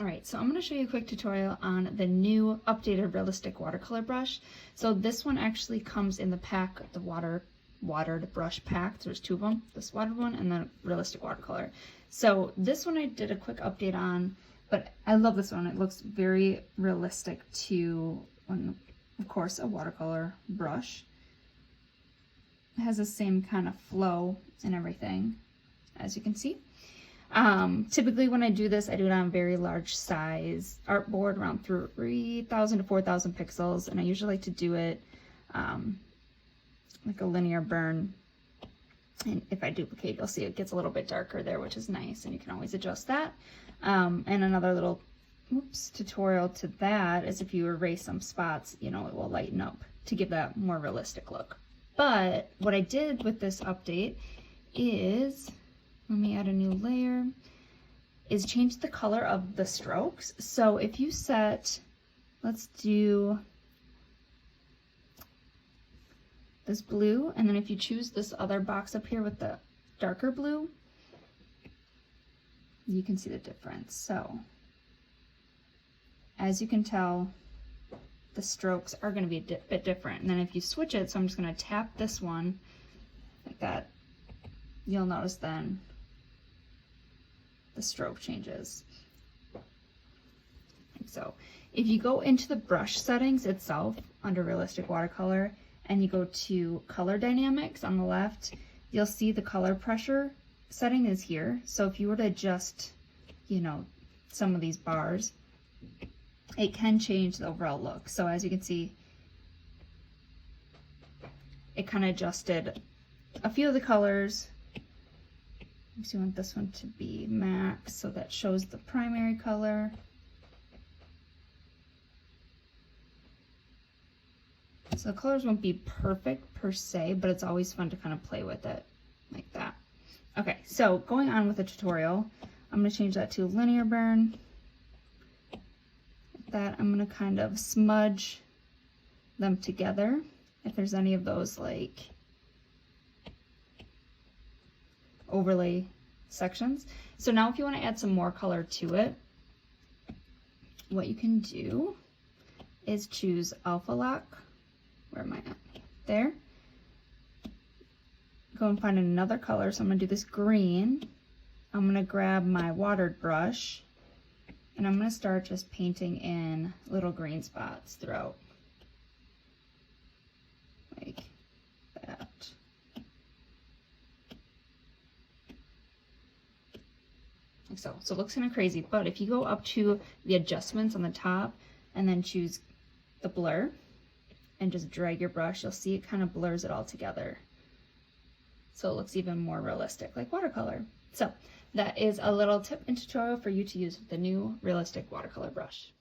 All right, so I'm going to show you a quick tutorial on the new updated Realistic Watercolor Brush. So this one actually comes in the pack, the watered brush pack. There's two of them, this watered one and the Realistic Watercolor. So this one I did a quick update on, but I love this one. It looks very realistic to, of course, a watercolor brush. It has the same kind of flow and everything, as you can see. Typically when I do this, I do it on a very large size artboard, around 3,000 to 4,000 pixels. And I usually like to do it like a linear burn. And if I duplicate, you'll see it gets a little bit darker there, which is nice. And you can always adjust that. And another little tutorial to that is if you erase some spots, you know, it will lighten up to give that more realistic look. But what I did with this update is, let me add a new layer, is change the color of the strokes. So if you set, let's do this blue, and then if you choose this other box up here with the darker blue, you can see the difference. So as you can tell, the strokes are going to be a bit different. And then if you switch it, so I'm just going to tap this one like that, you'll notice then the stroke changes. Like so. If you go into the brush settings itself under Realistic Watercolor and you go to color dynamics on the left, you'll see the color pressure setting is here. So if you were to adjust, you know, some of these bars, it can change the overall look. So as you can see, it kind of adjusted a few of the colors. So you want this one to be max, so that shows the primary color. So the colors won't be perfect per se, but it's always fun to kind of play with it like that. Okay, so going on with the tutorial, I'm going to change that to linear burn. Like that, I'm going to kind of smudge them together. If there's any of those like overlay sections. So now if you want to add some more color to it, what you can do is choose Alpha Lock. Where am I at? There. Go and find another color. So I'm going to do this green. I'm going to grab my watered brush and I'm going to start just painting in little green spots throughout. Like that. Like so. So it looks kind of crazy, but if you go up to the adjustments on the top and then choose the blur and just drag your brush, you'll see it kind of blurs it all together. So it looks even more realistic, like watercolor. So that is a little tip and tutorial for you to use with the new Realistic Watercolor Brush.